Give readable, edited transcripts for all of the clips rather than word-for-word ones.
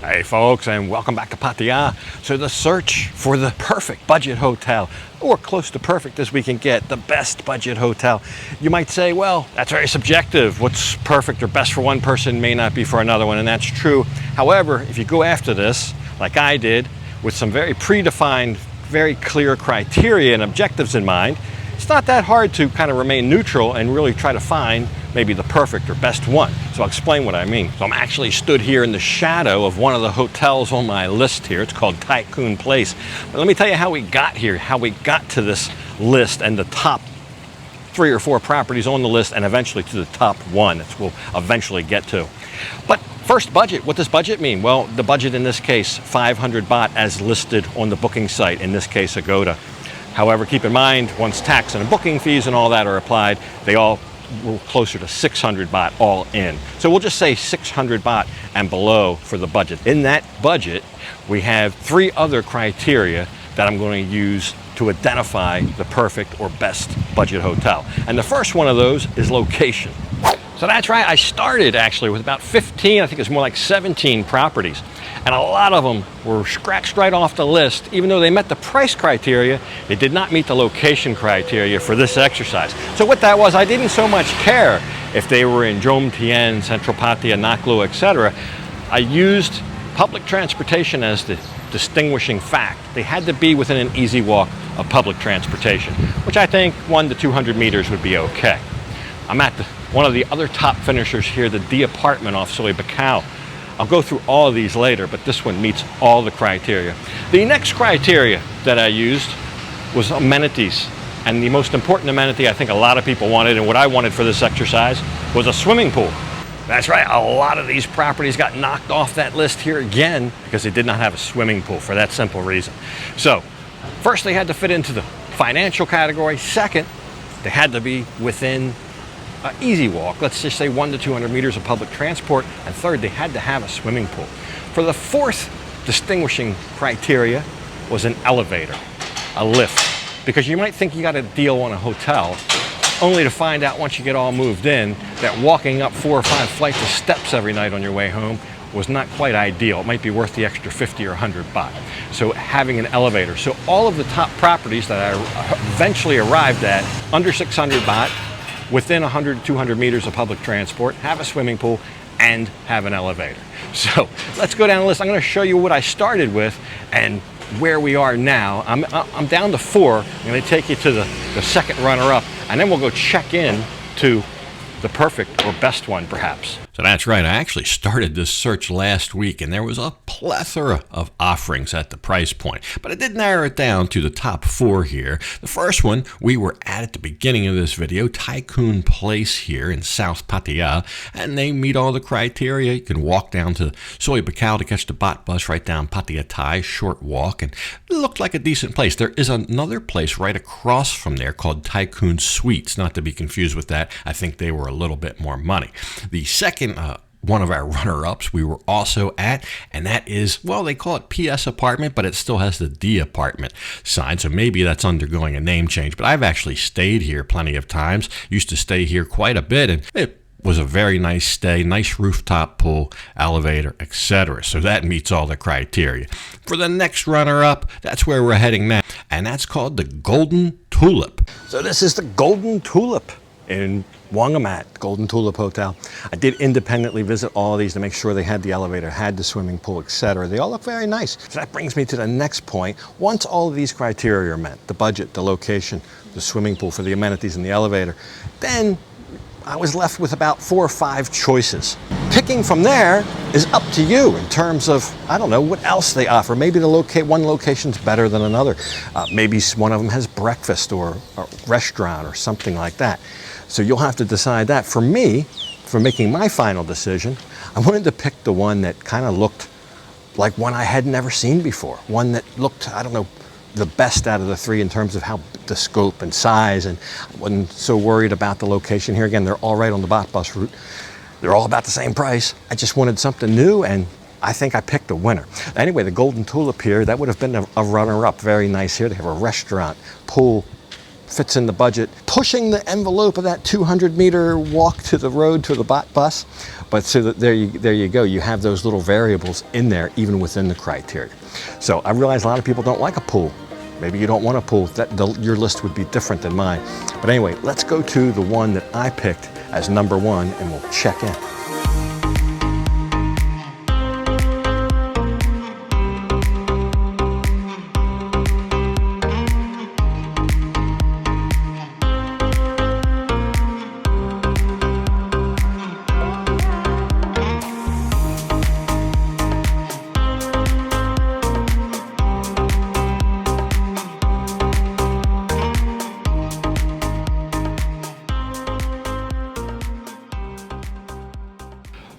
Hey folks, and welcome back to Pattaya. So the search for the perfect budget hotel, or close to perfect as we can get, the best budget hotel. You might say, well, that's very subjective. What's perfect or best for one person may not be for another one, and that's true. However, if you go after this, like I did, with some very predefined, very clear criteria and objectives in mind, it's not that hard to kind of remain neutral and really try to find maybe the perfect or best one. So I'll explain what I mean. So I'm actually stood here in the shadow of one of the hotels on my list here. It's called Tycoon Place. But let me tell you how we got here, how we got to this list and the top 3 or 4 properties on the list, and eventually to the top one that we'll eventually get to. But first, budget. What does budget mean? Well, the budget in this case, 500 baht as listed on the booking site, in this case Agoda. However, keep in mind, once tax and booking fees and all that are applied, they all were closer to 600 baht all in. So we'll just say 600 baht and below for the budget. In that budget, we have 3 other criteria that I'm going to use to identify the perfect or best budget hotel. And the first one of those is location. So that's right, I started actually with about 15, I think it's more like 17 properties. And a lot of them were scratched right off the list. Even though they met the price criteria, they did not meet the location criteria for this exercise. So what that was, I didn't so much care if they were in Jom Tien, Central Pattaya, Naklu, etc. I used public transportation as the distinguishing fact. They had to be within an easy walk of public transportation, which I think 100 to 200 meters would be okay. I'm at one of the other top finishers here, the D apartment off Soy Bacau. I'll go through all of these later, but this one meets all the criteria. The next criteria that I used was amenities. And the most important amenity I think a lot of people wanted, and what I wanted for this exercise, was a swimming pool. That's right, a lot of these properties got knocked off that list here again because they did not have a swimming pool for that simple reason. So, first they had to fit into the financial category. Second, they had to be within easy walk, let's just say 100 to 200 meters of public transport, and third, they had to have a swimming pool. For the fourth distinguishing criteria was an elevator, a lift, because you might think you got a deal on a hotel, only to find out once you get all moved in that walking up 4 or 5 flights of steps every night on your way home was not quite ideal. It might be worth the extra 50 or 100 baht. So having an elevator. So all of the top properties that I eventually arrived at, under 600 baht, within 100 to 200 meters of public transport, have a swimming pool, and have an elevator. So let's go down the list. I'm going to show you what I started with and where we are now. I'm down to 4. I'm going to take you to the second runner-up, and then we'll go check in to the perfect or best one, perhaps. So that's right, I actually started this search last week, and there was a plethora of offerings at the price point. But I did narrow it down to the top 4 here. The first one we were at the beginning of this video, Tycoon Place here in South Pattaya, and they meet all the criteria. You can walk down to Soy Bacau to catch the Baht bus right down Pattaya Thai, short walk, and it looked like a decent place. There is another place right across from there called Tycoon Suites, not to be confused with that. I think they were a little bit more money. The second one of our runner-ups we were also at, and that is, well, they call it PS apartment, but it still has the D apartment sign, so maybe that's undergoing a name change. But I've actually stayed here plenty of times, used to stay here quite a bit, and it was a very nice stay, nice rooftop pool, elevator, etc. So that meets all the criteria. For the next runner-up, that's where we're heading now, and that's called the Golden Tulip. So this is the Golden Tulip in Wangamat, Golden Tulip Hotel. I did independently visit all of these to make sure they had the elevator, had the swimming pool, etc. They all look very nice. So that brings me to the next point. Once all of these criteria are met, the budget, the location, the swimming pool for the amenities and the elevator, then I was left with about 4 or 5 choices. Picking from there is up to you in terms of, I don't know, what else they offer. Maybe one location's better than another. Maybe one of them has breakfast or a restaurant or something like that. So you'll have to decide that. For me, for making my final decision, I wanted to pick the one that kind of looked like one I had never seen before. One that looked, I don't know, the best out of the 3 in terms of how the scope and size, and I wasn't so worried about the location. Here again, they're all right on the Baht bus route. They're all about the same price. I just wanted something new, and I think I picked a winner. Anyway, the Golden Tulip here, that would have been a runner-up. Very nice here. They have a restaurant, pool, fits in the budget, pushing the envelope of that 200-meter walk to the road to the Baht bus. But so that there you go. You have those little variables in there, even within the criteria. So I realize a lot of people don't like a pool. Maybe you don't want a pool. Your list would be different than mine. But anyway, let's go to the one that I picked as number one, and we'll check in.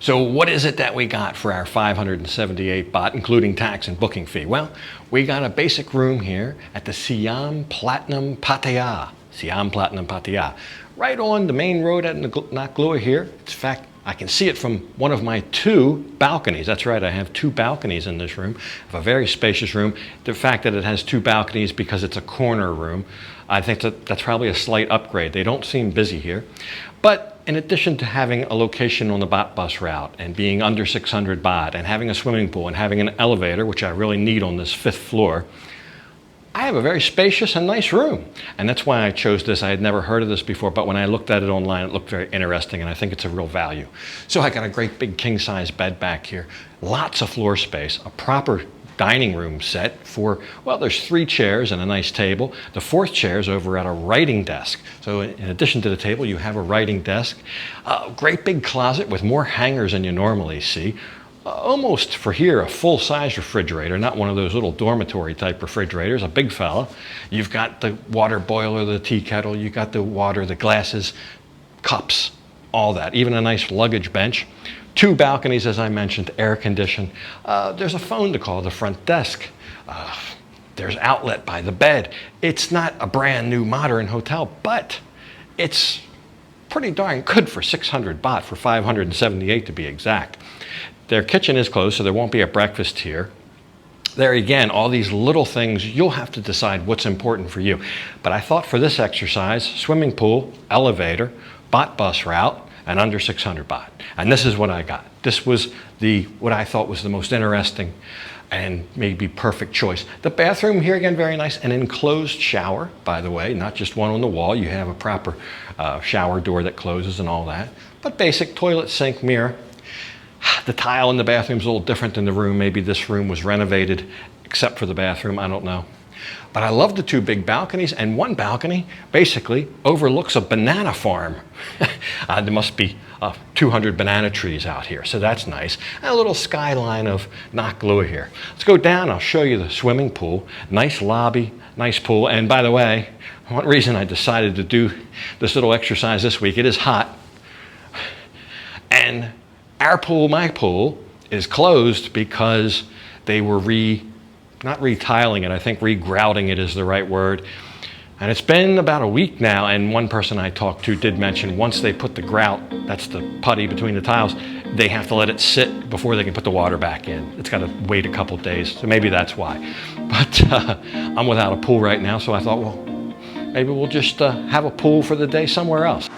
So what is it that we got for our 578 baht, including tax and booking fee? Well, we got a basic room here at the Siam Platinum Pattaya. Siam Platinum Pattaya. Right on the main road at Nak Lua here. In fact, I can see it from one of my 2 balconies. That's right, I have 2 balconies in this room. I have a very spacious room. The fact that it has 2 balconies because it's a corner room, I think that's probably a slight upgrade. They don't seem busy here. But in addition to having a location on the Baht bus route and being under 600 baht and having a swimming pool and having an elevator, which I really need on this 5th floor, I have a very spacious and nice room. And that's why I chose this. I had never heard of this before, but when I looked at it online, it looked very interesting, and I think it's a real value. So I got a great big king-size bed back here, lots of floor space, a proper dining room set for, well, there's 3 chairs and a nice table. The 4th chair is over at a writing desk. So in addition to the table, you have a writing desk, a great big closet with more hangers than you normally see. Almost for here, a full-size refrigerator, not one of those little dormitory type refrigerators, a big fella. You've got the water boiler, the tea kettle, you got the water, the glasses, cups, all that, even a nice luggage bench. 2 balconies, as I mentioned, air conditioned. There's a phone to call the front desk. There's outlet by the bed. It's not a brand new modern hotel, but it's pretty darn good for 600 baht, for 578 to be exact. Their kitchen is closed, so there won't be a breakfast here. There again, all these little things, you'll have to decide what's important for you. But I thought for this exercise, swimming pool, elevator, Baht bus route, and under 600 baht. And this is what I got. This was what I thought was the most interesting and maybe perfect choice. The bathroom here, again, very nice. An enclosed shower, by the way, not just one on the wall. You have a proper shower door that closes and all that. But basic toilet, sink, mirror. The tile in the bathroom is a little different than the room. Maybe this room was renovated except for the bathroom. I don't know. But I love the 2 big balconies, and one balcony basically overlooks a banana farm. There must be 200 banana trees out here, so that's nice. And a little skyline of Nak Lua here. Let's go down, I'll show you the swimming pool. Nice lobby, nice pool. And by the way, one reason I decided to do this little exercise this week, it is hot. And our pool, my pool, is closed because they were not retiling it, I think regrouting it is the right word. And it's been about a week now, and one person I talked to did mention once they put the grout, that's the putty between the tiles, they have to let it sit before they can put the water back in. It's got to wait a couple days, so maybe that's why. But I'm without a pool right now, so I thought, well, maybe we'll just have a pool for the day somewhere else.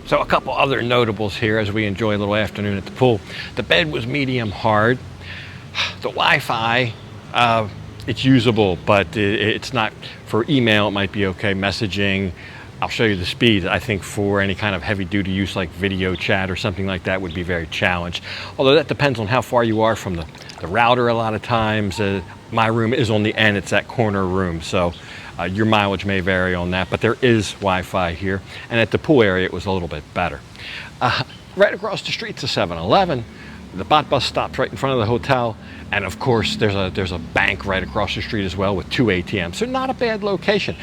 So a couple other notables here as we enjoy a little afternoon at the pool. The bed was medium hard. The Wi-Fi, it's usable, but it's not for email. It might be okay. Messaging, I'll show you the speed. I think for any kind of heavy duty use like video chat or something like that would be very challenged. Although that depends on how far you are from the router a lot of times. My room is on the end, it's that corner room. So your mileage may vary on that, but there is Wi-Fi here. And at the pool area, it was a little bit better. Right across the street's a 7-Eleven. The Baht bus stops right in front of the hotel, and of course there's a bank right across the street as well with 2 ATMs. So not a bad location,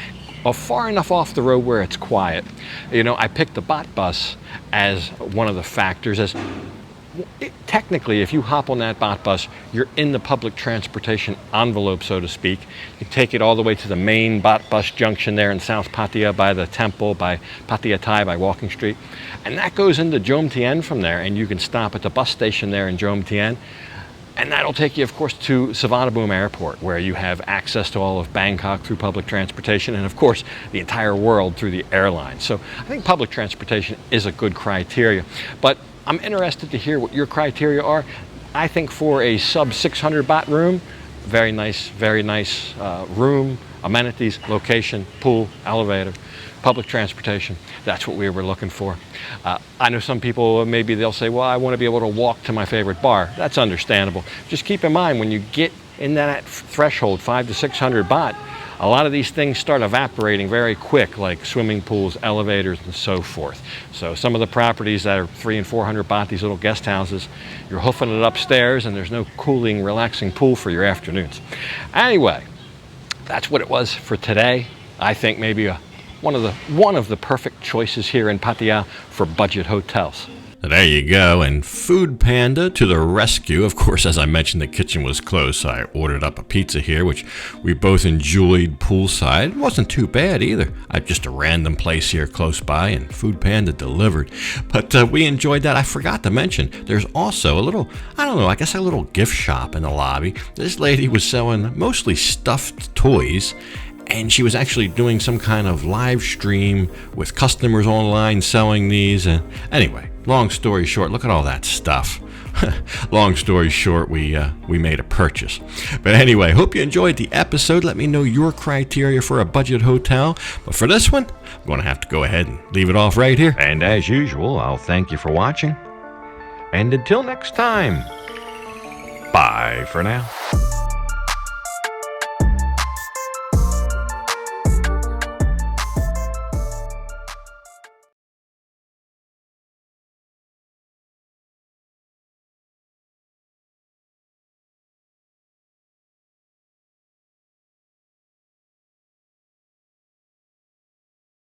far enough off the road where it's quiet. You know, I picked the Baht bus as one of the factors. As technically, if you hop on that Baht bus, you're in the public transportation envelope, so to speak. You take it all the way to the main Baht bus junction there in South Pattaya by the temple, by Pattaya Thai, by Walking Street. And that goes into Jom Tien from there, and you can stop at the bus station there in Jom Tien. And that'll take you, of course, to Suvarnabhumi Airport, where you have access to all of Bangkok through public transportation, and of course, the entire world through the airline. So I think public transportation is a good criteria. But I'm interested to hear what your criteria are. I think for a sub 600 baht room, very nice room, amenities, location, pool, elevator, public transportation. That's what we were looking for. I know some people, maybe they'll say, well, I want to be able to walk to my favorite bar. That's understandable. Just keep in mind, when you get in that threshold, 500 to 600 baht, a lot of these things start evaporating very quick, like swimming pools, elevators, and so forth. So some of the properties that are 300 and 400 baht, these little guest houses, you're hoofing it upstairs, and there's no cooling, relaxing pool for your afternoons. Anyway, that's what it was for today. I think maybe one of the perfect choices here in Pattaya for budget hotels. There you go, and Food Panda to the rescue. Of course, as I mentioned, the kitchen was closed, so I ordered up a pizza here, which we both enjoyed poolside. It wasn't too bad either. Just a random place here close by, and Food Panda delivered. But we enjoyed that. I forgot to mention, there's also a little, I don't know, I guess a little gift shop in the lobby. This lady was selling mostly stuffed toys, and she was actually doing some kind of live stream with customers online selling these. And anyway, long story short, look at all that stuff. Long story short, we made a purchase. But anyway, hope you enjoyed the episode. Let me know your criteria for a budget hotel. But for this one, I'm going to have to go ahead and leave it off right here. And as usual, I'll thank you for watching. And until next time, bye for now.